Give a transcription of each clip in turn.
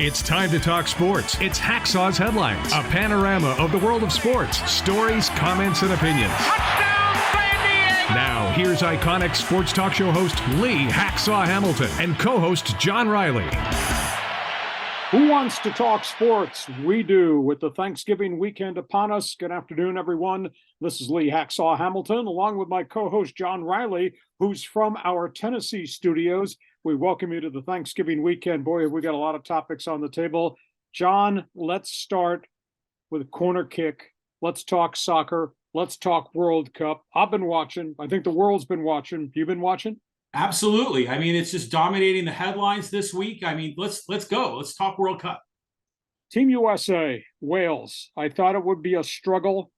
It's time to talk sports. It's Hacksaw's Headlines, a panorama of the world of sports, stories, comments, and opinions. Touchdown, San Diego! Now, here's iconic sports talk show host Lee Hacksaw Hamilton and co-host John Riley. Who wants to talk sports? We do. With the Thanksgiving weekend upon us. Good afternoon, everyone. This is Lee Hacksaw Hamilton, along with my co-host John Riley, who's from our Tennessee studios. We welcome you to the Thanksgiving weekend. Boy, have we got a lot of topics on the table. John, let's start with a corner kick. Let's talk soccer. Let's talk World Cup. I've been watching. I think the world's been watching. You've been watching? Absolutely. I mean, it's just dominating the headlines this week. I mean, let's go. Let's talk World Cup. Team USA, Wales. I thought it would be a struggle.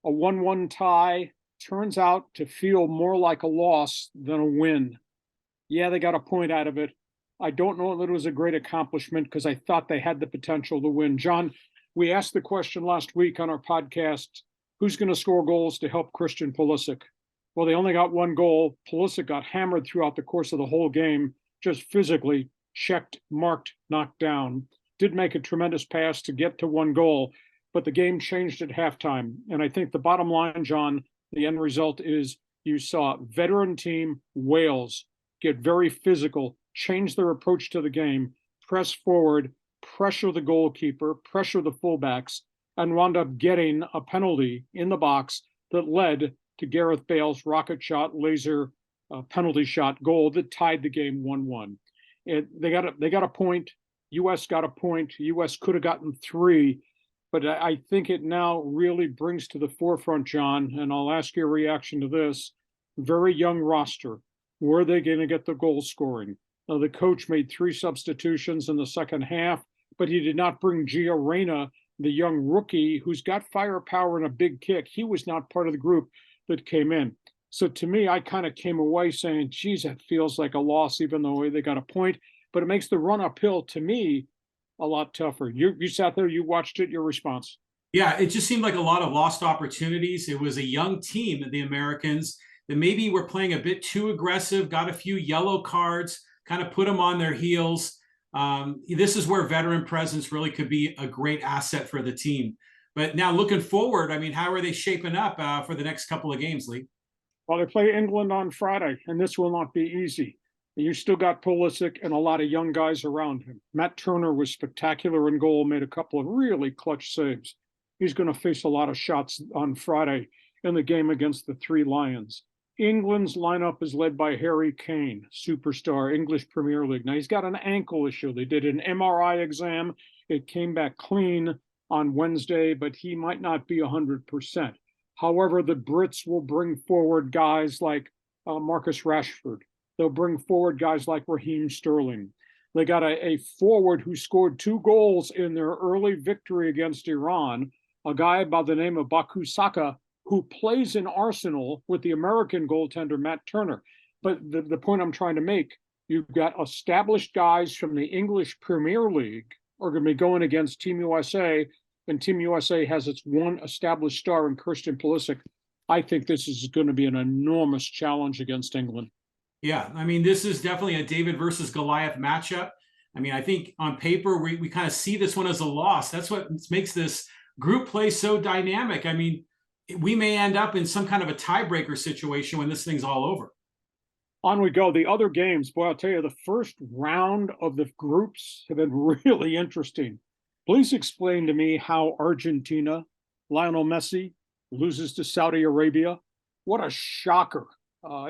A 1-1 tie turns out to feel more like a loss than a win. Yeah, they got a point out of it. I don't know that it was a great accomplishment because I thought they had the potential to win. John, we asked the question last week on our podcast, who's going to score goals to help Christian Pulisic? Well, they only got one goal. Pulisic got hammered throughout the course of the whole game, just physically checked, marked, knocked down. Did make a tremendous pass to get to one goal, but the game changed at halftime. And I think the bottom line, John, the end result is you saw veteran team Wales get very physical, change their approach to the game, press forward, pressure the goalkeeper, pressure the fullbacks, and wound up getting a penalty in the box that led to Gareth Bale's rocket shot, laser penalty shot goal that tied the game 1-1. They got a point. U.S. got a point. U.S. could have gotten three, but I think it now really brings to the forefront, John, and I'll ask your reaction to this, very young roster. Were they going to get the goal scoring? Now, the coach made 3 substitutions in the second half, but he did not bring Gio Reyna, the young rookie who's got firepower and a big kick. He was not part of the group that came in. So to me, I kind of came away saying, geez, that feels like a loss, even though they got a point. But it makes the run uphill, to me, a lot tougher. You sat there, you watched it, your response. Yeah, it just seemed like a lot of lost opportunities. It was a young team, the Americans, that maybe were playing a bit too aggressive, got a few yellow cards, kind of put them on their heels. This is where veteran presence really could be a great asset for the team. But now looking forward, I mean, how are they shaping up for the next couple of games, Lee? Well, they play England on Friday, and this will not be easy. You still got Pulisic and a lot of young guys around him. Matt Turner was spectacular in goal, made a couple of really clutch saves. He's going to face a lot of shots on Friday in the game against the Three Lions. England's lineup is led by Harry Kane, superstar, English Premier League. Now, he's got an ankle issue. They did an MRI exam. It came back clean on Wednesday, but he might not be 100%. However, the Brits will bring forward guys like Marcus Rashford. They'll bring forward guys like Raheem Sterling. They got a forward who scored 2 goals in their early victory against Iran, a guy by the name of Baku Saka, who plays in Arsenal with the American goaltender Matt Turner. But the point I'm trying to make, you've got established guys from the English Premier League are going to be going against Team USA, and Team USA has its one established star in Christian Pulisic. I think this is going to be an enormous challenge against England. Yeah, I mean, this is definitely a David versus Goliath matchup. I mean, I think on paper, we kind of see this one as a loss. That's what makes this group play so dynamic. I mean, we may end up in some kind of a tiebreaker situation when this thing's all over. On we go. The other games, boy, I'll tell you, the first round of the groups have been really interesting. Please explain to me how Argentina, Lionel Messi, loses to Saudi Arabia. What a shocker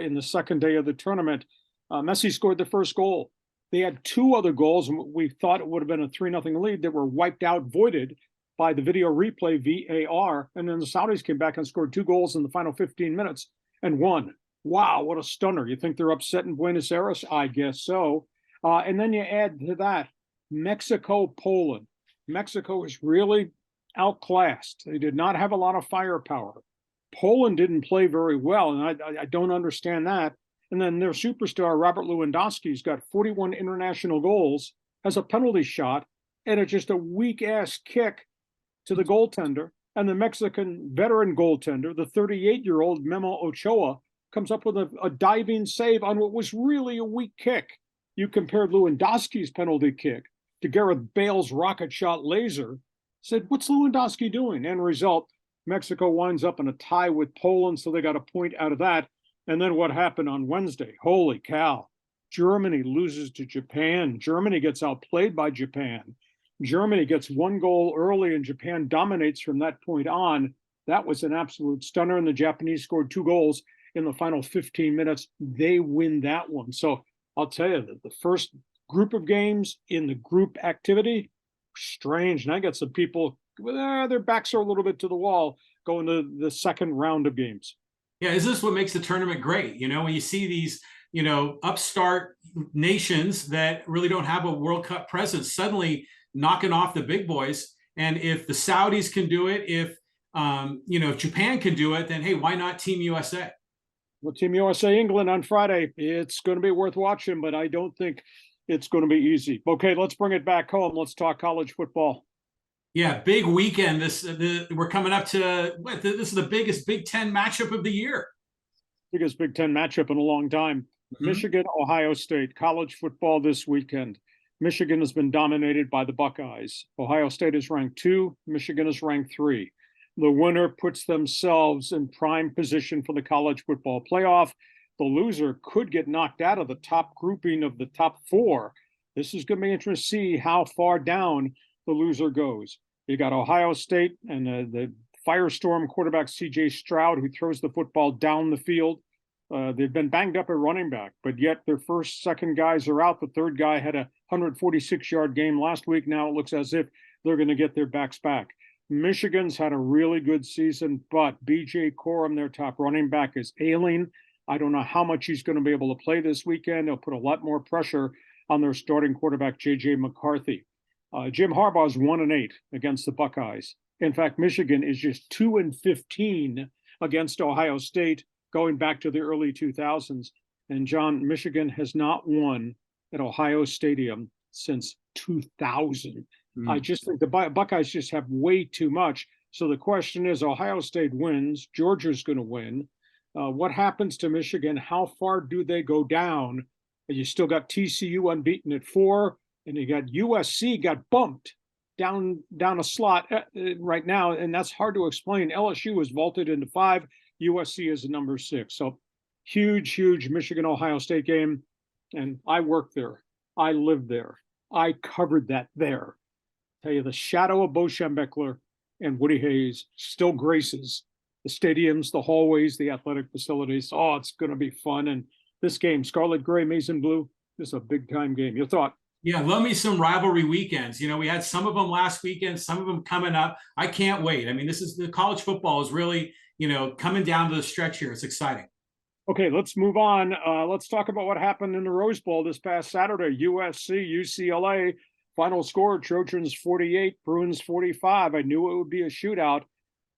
in the second day of the tournament. Messi scored the first goal. They had 2 other goals, and we thought it would have been a 3-0 lead that were wiped out, voided by the video replay, VAR, and then the Saudis came back and scored 2 goals in the final 15 minutes and won. Wow, what a stunner. You think they're upset in Buenos Aires? I guess so. And then you add to that Mexico, Poland. Mexico is really outclassed. They did not have a lot of firepower. Poland didn't play very well, and I don't understand that. And then their superstar, Robert Lewandowski's got 41 international goals, has a penalty shot, and it's just a weak-ass kick to the goaltender. And the Mexican veteran goaltender, the 38-year-old Memo Ochoa, comes up with a diving save on what was really a weak kick. You compared Lewandowski's penalty kick to Gareth Bale's rocket shot laser. Said, what's Lewandowski doing? End result, Mexico winds up in a tie with Poland, so they got a point out of that. And then what happened on Wednesday? Holy cow. Germany loses to Japan. Germany gets outplayed by Japan. Germany gets 1 goal early, and Japan dominates from that point on. That was an absolute stunner, and the Japanese scored 2 goals in the final 15 minutes. They win that one. So I'll tell you that the first group of games in the group activity, strange. And I got some people, their backs are a little bit to the wall going to the second round of games. Yeah, is this what makes the tournament great? You know, when you see these, you know, upstart nations that really don't have a World Cup presence suddenly knocking off the big boys. And if the Saudis can do it, if, you know, if Japan can do it, then, hey, why not Team USA? Well, Team USA England on Friday, it's going to be worth watching, but I don't think it's going to be easy. Okay, let's bring it back home. Let's talk college football. Yeah, big weekend. We're coming up to this is the biggest Big Ten matchup of the year. Biggest Big Ten matchup in a long time. Michigan, Ohio State, college football this weekend. Michigan has been dominated by the Buckeyes. Ohio State is ranked 2. Michigan is ranked 3. The winner puts themselves in prime position for the college football playoff. The loser could get knocked out of the top grouping of the top 4. This is going to be interesting to see how far down the loser goes. You got Ohio State and the Firestorm quarterback C.J. Stroud, who throws the football down the field. They've been banged up at running back, but yet their first, second guys are out. The third guy had a 146-yard game last week. Now it looks as if they're going to get their backs back. Michigan's had a really good season, but B.J. Corum, their top running back, is ailing. I don't know how much he's going to be able to play this weekend. They'll put a lot more pressure on their starting quarterback, J.J. McCarthy. Jim Harbaugh's 1-8 against the Buckeyes. In fact, Michigan is just 2-15 against Ohio State going back to the early 2000s. And John, Michigan has not won at Ohio Stadium since 2000. I just think the Buckeyes just have way too much. So the question is, Ohio State wins, Georgia's going to win. What happens to Michigan? How far do they go down? You still got TCU unbeaten at 4, and you got USC got bumped down a slot right now, and that's hard to explain. LSU was vaulted into 5. USC is number 6. So huge Michigan-Ohio State game. And I worked there. I lived there. I covered that there. Tell you, the shadow of Bo Schembechler and Woody Hayes still graces the stadiums, the hallways, the athletic facilities. Oh, it's going to be fun. And this game, Scarlet Gray, Maize and Blue, this is a big-time game. Your thought? Yeah, love me some rivalry weekends. You know, we had some of them last weekend, some of them coming up. I can't wait. I mean, the college football is really, you know, coming down to the stretch here. It's exciting. Okay, let's move on. Let's talk about what happened in the Rose Bowl this past Saturday. USC-UCLA, final score, Trojans 48, Bruins 45. I knew it would be a shootout.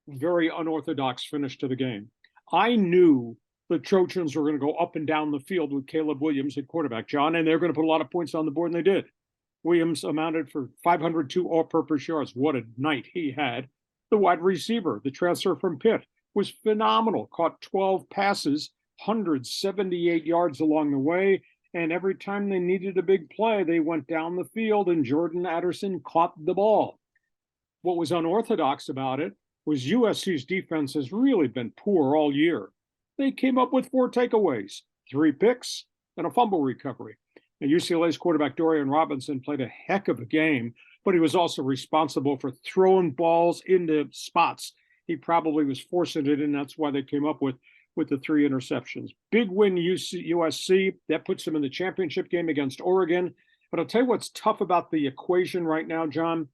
Very unorthodox finish to the game. I knew the Trojans were going to go up and down the field with Caleb Williams at quarterback, John, and they're going to put a lot of points on the board, and they did. Williams amounted for 502 all-purpose yards. What a night he had. The wide receiver, the transfer from Pitt, was phenomenal. Caught 12 passes, 178 yards along the way, and every time they needed a big play, they went down the field, and Jordan Addison caught the ball. What was unorthodox about it was USC's defense has really been poor all year. They came up with 4 takeaways, 3 picks, and a fumble recovery. And UCLA's quarterback Dorian Robinson played a heck of a game, but he was also responsible for throwing balls into spots. He probably was forcing it, and that's why they came up with the 3 interceptions. Big win USC. That puts them in the championship game against Oregon. But I'll tell you what's tough about the equation right now, John.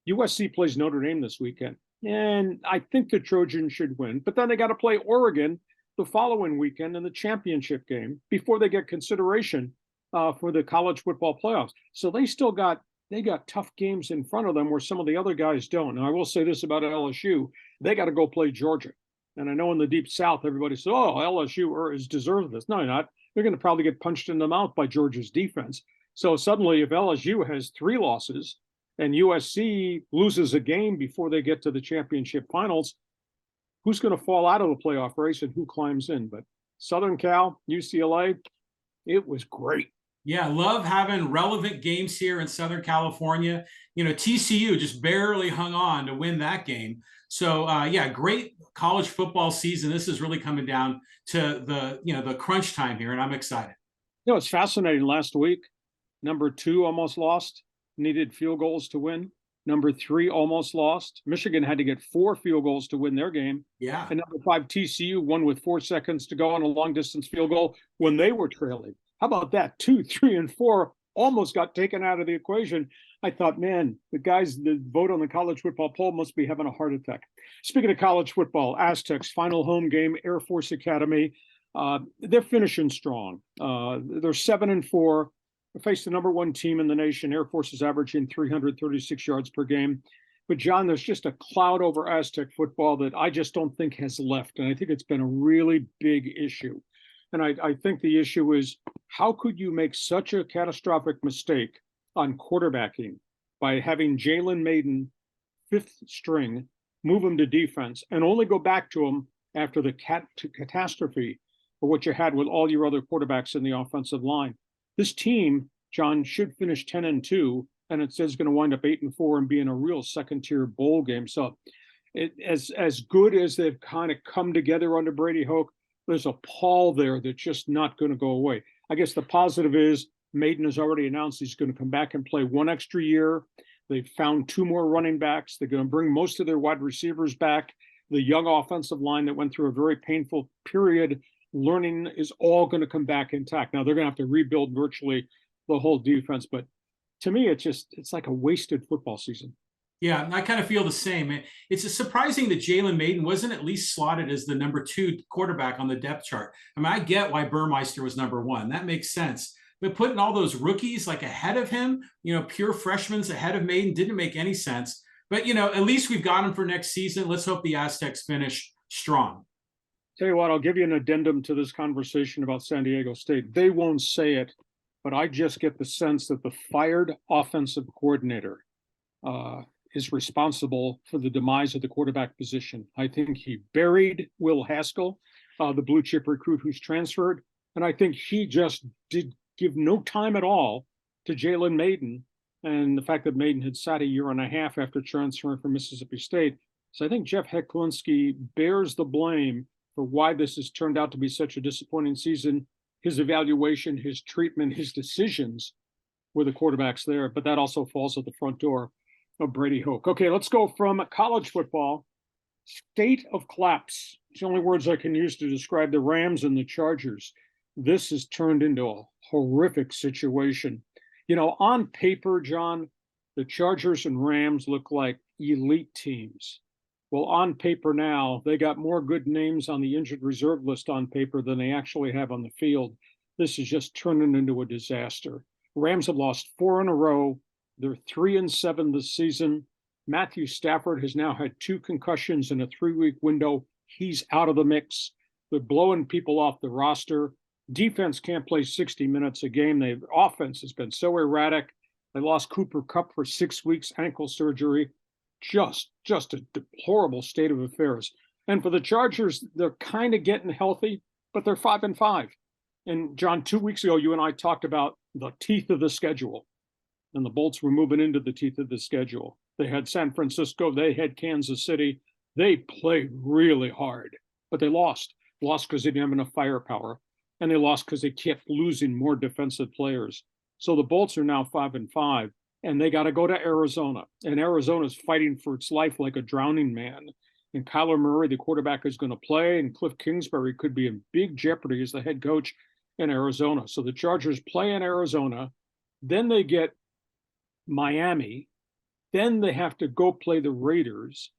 USC plays Notre Dame this weekend, and I think the Trojans should win. But then they got to play Oregon the following weekend in the championship game before they get consideration for the college football playoffs. So they got tough games in front of them where some of the other guys don't. And I will say this about LSU, they got to go play Georgia. And I know in the Deep South, everybody says, oh, LSU is deserves this. No, not. They're going to probably get punched in the mouth by Georgia's defense. So suddenly, if LSU has 3 losses and USC loses a game before they get to the championship finals, who's going to fall out of the playoff race and who climbs in? But Southern Cal, UCLA, it was great. Yeah, love having relevant games here in Southern California. TCU just barely hung on to win that game. So yeah, great college football season. This is really coming down to the crunch time here, and I'm excited. It's fascinating. Last week, number 2 almost lost, needed field goals to win. Number 3 almost lost. Michigan had to get 4 field goals to win their game. Yeah. And number 5, TCU, won with 4 seconds to go on a long distance field goal when they were trailing. How about that? 2, 3, and 4 almost got taken out of the equation. I thought, man, the guys that vote on the college football poll must be having a heart attack. Speaking of college football, Aztecs final home game, Air Force Academy. They're finishing strong. They're 7-4. They face the number 1 team in the nation. Air Force is averaging 336 yards per game. But John, there's just a cloud over Aztec football that I just don't think has left. And I think it's been a really big issue. And I think the issue is, how could you make such a catastrophic mistake on quarterbacking by having Jalen Maiden, 5th string, move him to defense and only go back to him after the catastrophe or what you had with all your other quarterbacks in the offensive line? This team, John, should finish 10-2, and it says going to wind up 8-4 and be in a real second-tier bowl game. So, as good as they've kind of come together under Brady Hoke, there's a pall there that's just not going to go away. I guess the positive is Maiden has already announced he's going to come back and play 1 extra year. They've found 2 more running backs. They're going to bring most of their wide receivers back. The young offensive line that went through a very painful period learning is all going to come back intact. Now they're going to have to rebuild virtually the whole defense, but to me, it's like a wasted football season. Yeah, I kind of feel the same. It's surprising that Jalen Maiden wasn't at least slotted as the number 2 quarterback on the depth chart. I mean, I get why Burmeister was number 1. That makes sense. But putting all those rookies like ahead of him, pure freshmen ahead of Maiden didn't make any sense. But, at least we've got him for next season. Let's hope the Aztecs finish strong. Tell you what, I'll give you an addendum to this conversation about San Diego State. They won't say it, but I just get the sense that the fired offensive coordinator is responsible for the demise of the quarterback position. I think he buried Will Haskell, the blue chip recruit who's transferred, and I think he just did give no time at all to Jalen Maiden, and the fact that Maiden had sat a year and a half after transferring from Mississippi State. So I think Jeff Hecklinski bears the blame for why this has turned out to be such a disappointing season. His evaluation, his treatment, his decisions with the quarterbacks there, but that also falls at the front door of Brady Hoke. Okay, let's go from college football. State of collapse. It's the only words I can use to describe the Rams and the Chargers. This has turned into a horrific situation. On paper, John, the Chargers and Rams look like elite teams. Well, on paper now, they got more good names on the injured reserve list on paper than they actually have on the field. This is just turning into a disaster. Rams have lost 4 in a row. They're 3-7 this season. Matthew Stafford has now had 2 concussions in a 3-week window. He's out of the mix. They're blowing people off the roster. Defense can't play 60 minutes a game. Their offense has been so erratic. They lost Cooper Kupp for 6 weeks, ankle surgery. Just a deplorable state of affairs. And for the Chargers, they're kind of getting healthy, but they're 5-5. And John, 2 weeks ago, you and I talked about the teeth of the schedule. And the Bolts were moving into the teeth of the schedule. They had San Francisco, they had Kansas City. They played really hard, but they lost. Lost because they didn't have enough firepower. And they lost because they kept losing more defensive players. So the Bolts are now 5-5. And they got to go to Arizona. And Arizona's fighting for its life like a drowning man. And Kyler Murray, the quarterback, is going to play. And Cliff Kingsbury could be in big jeopardy as the head coach in Arizona. So the Chargers play in Arizona. Then they get Miami. Then they have to go play the Raiders.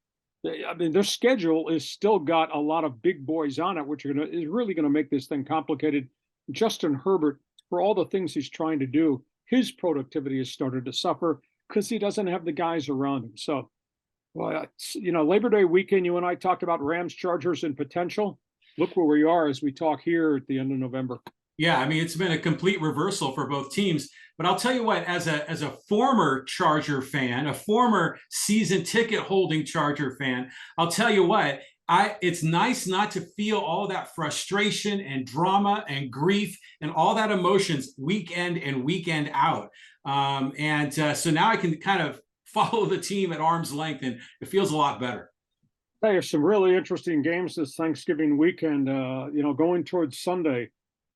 Their schedule is still got a lot of big boys on it, which is really going to make this thing complicated. Justin Herbert, for all the things he's trying to do, his productivity has started to suffer because he doesn't have the guys around him. So, well, Labor Day weekend, you and I talked about Rams, Chargers, and potential. Look where we are as we talk here at the end of November. Yeah, I mean, it's been a complete reversal for both teams. But I'll tell you what, as a former Charger fan, a former season ticket holding Charger fan, I'll tell you what, It's nice not to feel all that frustration and drama and grief and all that emotions weekend and weekend out. So now I can kind of follow the team at arm's length, and it feels a lot better. There's some really interesting games this Thanksgiving weekend. Going towards Sunday,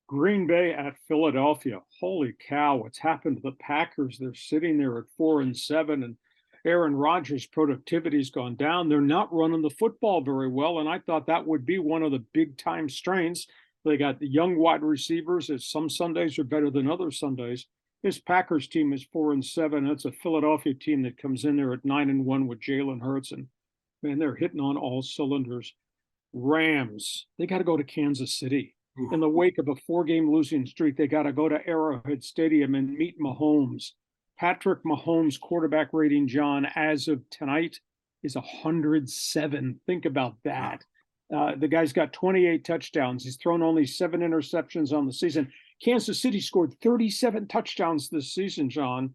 Green Bay at Philadelphia. Holy cow, what's happened to the Packers? They're sitting there at 4-7, and Aaron Rodgers' productivity's gone down. They're not running the football very well, and I thought that would be one of the big-time strains. They got the young wide receivers, as some Sundays are better than other Sundays. This Packers team is 4-7. That's a Philadelphia team that comes in there at 9-1 with Jalen Hurts, and man, they're hitting on all cylinders. Rams, they got to go to Kansas City. In the wake of a 4-game losing streak, they got to go to Arrowhead Stadium and meet Mahomes. Patrick Mahomes' quarterback rating, John, as of tonight is 107. Think about that. The guy's got 28 touchdowns. He's thrown only 7 interceptions on the season. Kansas City scored 37 touchdowns this season, John,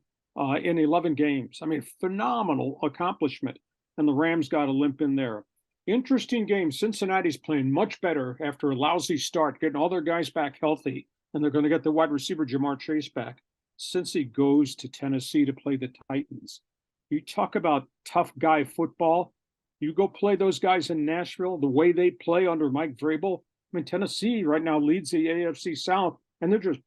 in 11 games. I mean, phenomenal accomplishment. And the Rams got a limp in there. Interesting game. Cincinnati's playing much better after a lousy start, getting all their guys back healthy, and they're going to get the wide receiver Jamar Chase back. Cincy goes to Tennessee to play the Titans. You talk about tough guy football. You go play those guys in Nashville, the way they play under Mike Vrabel. I mean, Tennessee right now leads the AFC South, and they're just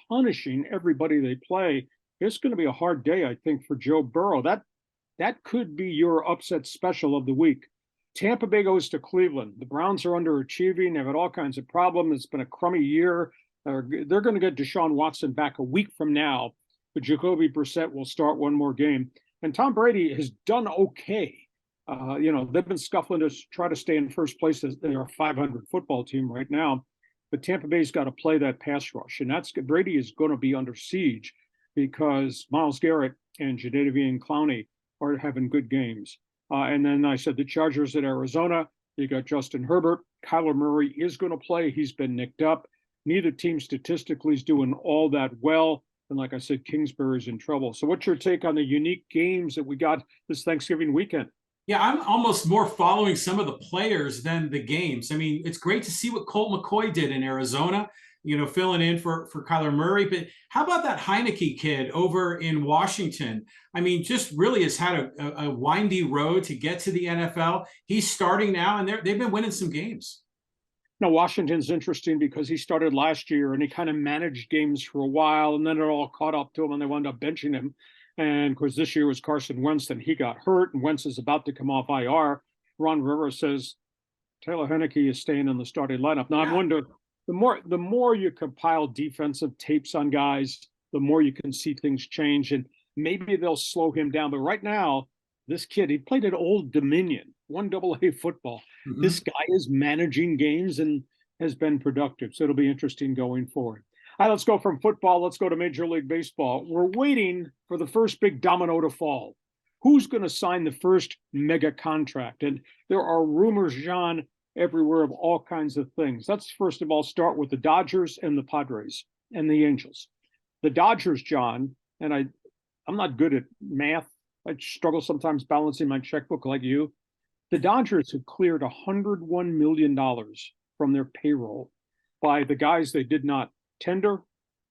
punishing everybody they play. It's going to be a hard day, I think, for Joe Burrow. That could be your upset special of the week. Tampa Bay goes to Cleveland. The Browns are underachieving. They've had all kinds of problems. It's been a crummy year. They're going to get Deshaun Watson back a week from now, but Jacoby Brissett will start one more game. And Tom Brady has done okay. They've been scuffling to try to stay in first place as they are a 500 football team right now. But Tampa Bay's got to play that pass rush. And Brady is going to be under siege because Myles Garrett and Jadeveon Clowney are having good games. And then I said the Chargers at Arizona. You got Justin Herbert. Kyler Murray is going to play. He's been nicked up. Neither team statistically is doing all that well. And like I said, Kingsbury's in trouble. So what's your take on the unique games that we got this Thanksgiving weekend? Yeah, I'm almost more following some of the players than the games. I mean, it's great to see what Colt McCoy did in Arizona, filling in for Kyler Murray. But how about that Heineke kid over in Washington? I mean, just really has had a windy road to get to the NFL. He's starting now, and they've been winning some games. Now, Washington's interesting because he started last year, and he kind of managed games for a while, and then it all caught up to him, and they wound up benching him. And, of course, this year was Carson Wentz, and he got hurt, and Wentz is about to come off IR. Ron Rivera says Taylor Heineke is staying in the starting lineup. Now, I wonder, the more you compile defensive tapes on guys, the more you can see things change, and maybe they'll slow him down. But right now, this kid, he played at Old Dominion, 1AA football. Mm-hmm. This guy is managing games and has been productive. So it'll be interesting going forward. All right, let's go from football. Let's go to Major League Baseball. We're waiting for the first big domino to fall. Who's going to sign the first mega contract? And there are rumors, John, everywhere of all kinds of things. Let's first of all start with the Dodgers and the Padres and the Angels. The Dodgers, John, and I'm not good at math. I struggle sometimes balancing my checkbook like you. The Dodgers have cleared $101 million from their payroll by the guys they did not tender,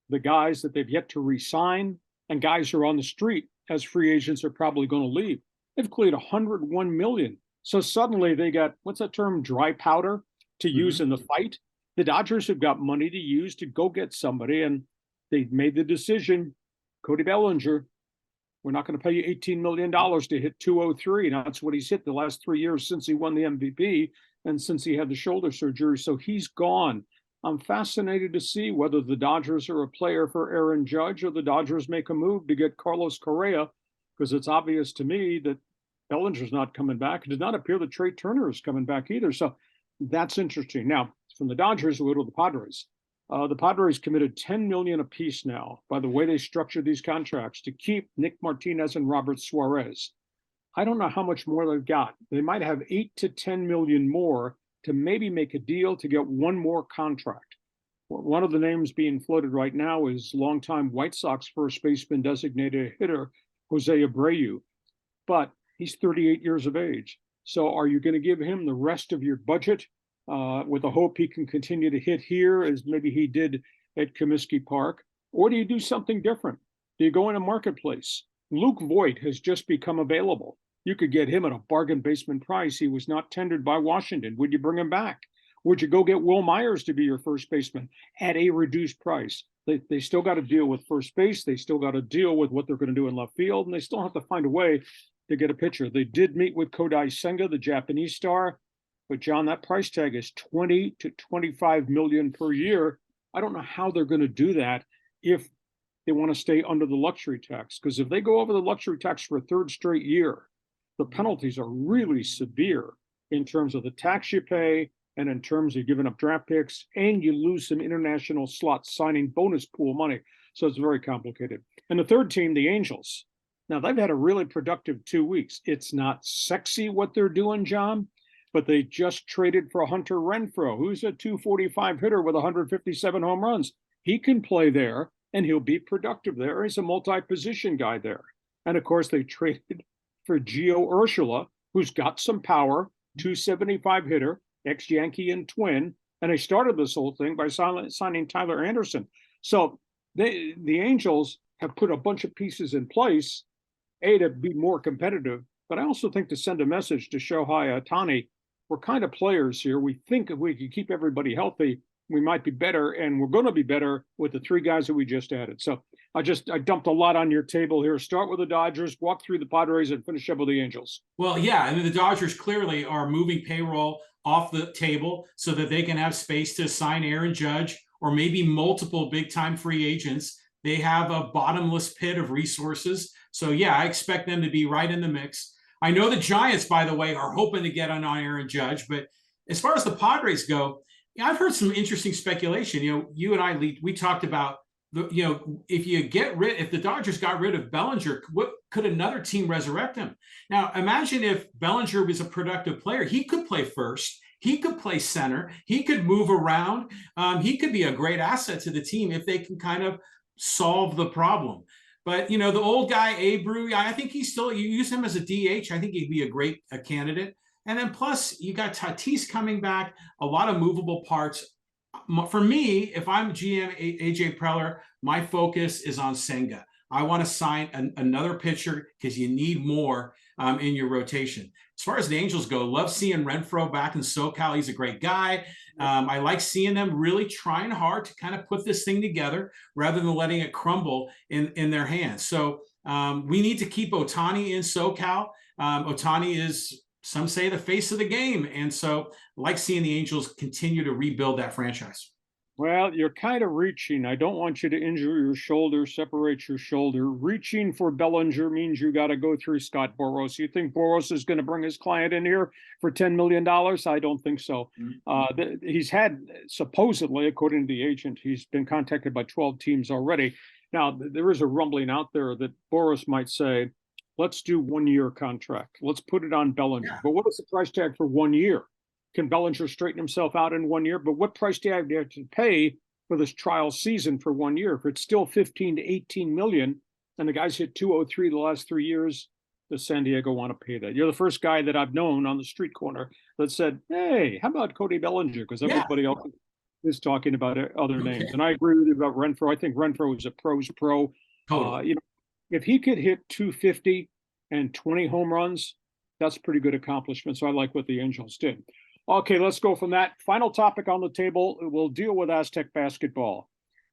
the guys that they've yet to re-sign, and guys who are on the street as free agents are probably going to leave. They've cleared $101 million. So suddenly they got, what's that term, dry powder to use in the fight. The Dodgers have got money to use to go get somebody, and they made the decision, Cody Bellinger, we're not going to pay you $18 million to hit 203. Now, that's what he's hit the last 3 years since he won the MVP and since he had the shoulder surgery. So he's gone. I'm fascinated to see whether the Dodgers are a player for Aaron Judge or the Dodgers make a move to get Carlos Correa, because it's obvious to me that Bellinger's not coming back. It does not appear that Trey Turner is coming back either. So that's interesting. Now, from the Dodgers, we'll go to the Padres. The Padres committed $10 million apiece now by the way they structured these contracts to keep Nick Martinez and Robert Suarez. I don't know how much more they've got. They might have $8 to $10 million more to maybe make a deal to get one more contract. One of the names being floated right now is longtime White Sox first baseman designated hitter Jose Abreu, but he's 38 years of age. So are you going to give him the rest of your budget with the hope he can continue to hit here as maybe he did at Comiskey Park? Or do you do something different? Do you go in a marketplace? Luke Voigt has just become available. You could get him at a bargain basement price. He was not tendered by Washington. Would you bring him back? Would you go get Will Myers to be your first baseman at a reduced price? They still got to deal with first base. They still got to deal with what they're going to do in left field, and they still have to find a way to get a pitcher. They did meet with Kodai Senga, the Japanese star, but John, that price tag is 20 to 25 million per year. I don't know how they're going to do that if they want to stay under the luxury tax, because if they go over the luxury tax for a third straight year, the penalties are really severe in terms of the tax you pay and in terms of giving up draft picks, and you lose some international slot signing bonus pool money. So it's very complicated. And the third team, the Angels. Now, they've had a really productive 2 weeks. It's not sexy what they're doing, John, but they just traded for Hunter Renfroe, who's a 245 hitter with 157 home runs. He can play there, and he'll be productive there. He's a multi-position guy there. And, of course, they traded for Gio Urshela, who's got some power, 275 hitter, ex-Yankee and Twin, and they started this whole thing by signing Tyler Anderson. So the Angels have put a bunch of pieces in place, to be more competitive, but I also think to send a message to Shohei Ohtani, we're kind of players here. We think if we can keep everybody healthy, we might be better, and we're going to be better with the three guys that we just added. So I dumped a lot on your table here. Start with the Dodgers, walk through the Padres, and finish up with the Angels. Well, yeah, I mean, the Dodgers clearly are moving payroll off the table so that they can have space to sign Aaron Judge or maybe multiple big-time free agents. They have a bottomless pit of resources. So, yeah, I expect them to be right in the mix. I know the Giants, by the way, are hoping to get on Aaron Judge. But as far as the Padres go, I've heard some interesting speculation. You and I, we talked about, if the Dodgers got rid of Bellinger, what could another team resurrect him? Now, imagine if Bellinger was a productive player. He could play first. He could play center. He could move around. He could be a great asset to the team if they can kind of solve the problem. But, the old guy, Abreu, I think you use him as a DH. I think he'd be a great candidate. And then plus you got Tatis coming back, a lot of movable parts. For me, if I'm GM AJ Preller, my focus is on Senga. I want to sign another pitcher because you need more in your rotation. As far as the Angels go, love seeing Renfroe back in SoCal. He's a great guy. I like seeing them really trying hard to kind of put this thing together rather than letting it crumble in their hands. So we need to keep Ohtani in SoCal. Ohtani is, some say, the face of the game. And so I like seeing the Angels continue to rebuild that franchise. Well, you're kind of reaching. I don't want you to injure your shoulder, separate your shoulder. Reaching for Bellinger means you got to go through Scott Boras. You think Boras is going to bring his client in here for $10 million? I don't think so. He's had, supposedly, according to the agent, he's been contacted by 12 teams already. Now, there is a rumbling out there that Boras might say, let's do 1 year contract. Let's put it on Bellinger. Yeah. But what is the price tag for 1 year? Can Bellinger straighten himself out in 1 year? But what price tag do you have to pay for this trial season for 1 year? If it's still 15 to 18 million, and the guy's hit 203 the last 3 years, does San Diego want to pay that? You're the first guy that I've known on the street corner that said, hey, how about Cody Bellinger? Because everybody else is talking about other names. And I agree with you about Renfroe. I think Renfroe is a pro's pro. Totally. If he could hit 250 and 20 home runs, that's a pretty good accomplishment. So I like what the Angels did. Okay, let's go from that. Final topic on the table. We'll deal with Aztec basketball.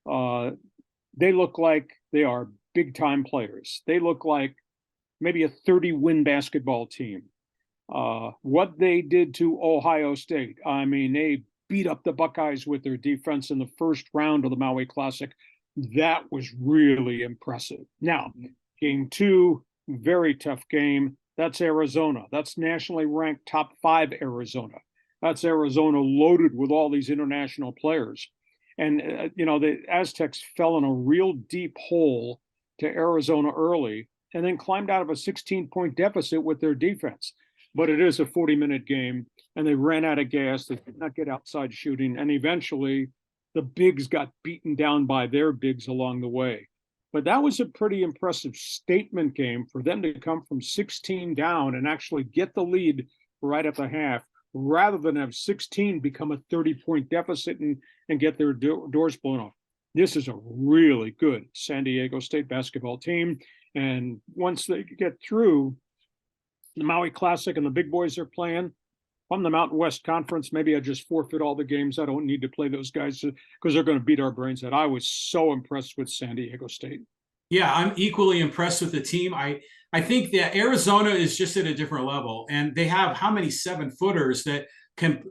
They look like they are big-time players. They look like maybe a 30-win basketball team. What they did to Ohio State, I mean, they beat up the Buckeyes with their defense in the first round of the Maui Classic. That was really impressive. Now, game 2, very tough game. That's Arizona. That's nationally ranked top 5 Arizona. That's Arizona loaded with all these international players. And, the Aztecs fell in a real deep hole to Arizona early and then climbed out of a 16-point deficit with their defense. But it is a 40-minute game, and they ran out of gas. They did not get outside shooting. And eventually, the bigs got beaten down by their bigs along the way. But that was a pretty impressive statement game for them to come from 16 down and actually get the lead right at the half, rather than have 16 become a 30-point deficit and get their doors blown off. This is a really good San Diego State basketball team. And once they get through the Maui Classic and the big boys are playing, from the Mountain West Conference, maybe I just forfeit all the games. I don't need to play those guys because they're going to beat our brains out. I was so impressed with San Diego State. Yeah, I'm equally impressed with the team. I think that Arizona is just at a different level, and they have how many 7-footers that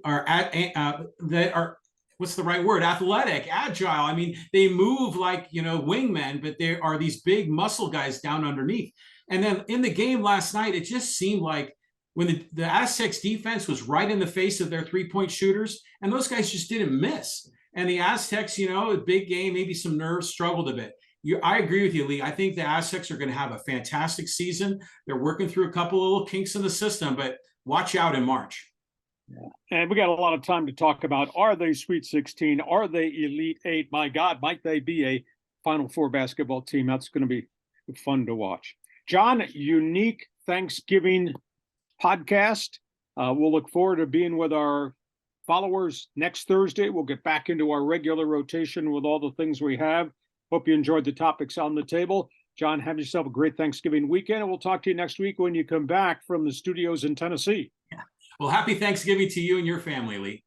are what's the right word? Athletic, agile. I mean, they move like, wingmen, but there are these big muscle guys down underneath. And then in the game last night, it just seemed like when the Aztecs defense was right in the face of their 3-point shooters, and those guys just didn't miss. And the Aztecs, a big game, maybe some nerves, struggled a bit. I agree with you, Lee. I think the Aztecs are going to have a fantastic season. They're working through a couple of little kinks in the system, but watch out in March. Yeah. And we got a lot of time to talk about, are they Sweet 16? Are they Elite 8? My God, might they be a Final Four basketball team? That's going to be fun to watch. John, unique Thanksgiving podcast. We'll look forward to being with our followers next Thursday. We'll get back into our regular rotation with all the things we have. Hope you enjoyed the topics on the table. John, have yourself a great Thanksgiving weekend, and we'll talk to you next week when you come back from the studios in Tennessee. Yeah. Well, happy Thanksgiving to you and your family, Lee.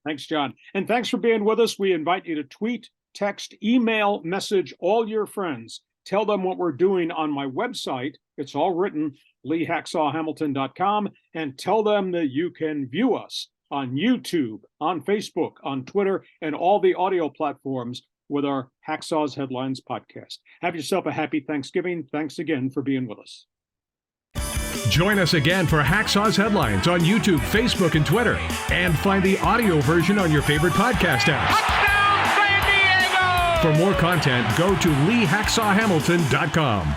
Thanks, John. And thanks for being with us. We invite you to tweet, text, email, message all your friends. Tell them what we're doing on my website. It's all written, LeeHacksawHamilton.com, and tell them that you can view us on YouTube, on Facebook, on Twitter, and all the audio platforms with our Hacksaw's Headlines podcast. Have yourself a happy Thanksgiving. Thanks again for being with us. Join us again for Hacksaw's Headlines on YouTube, Facebook, and Twitter. And find the audio version on your favorite podcast apps. Touchdown, San Diego! For more content, go to LeeHacksawHamilton.com.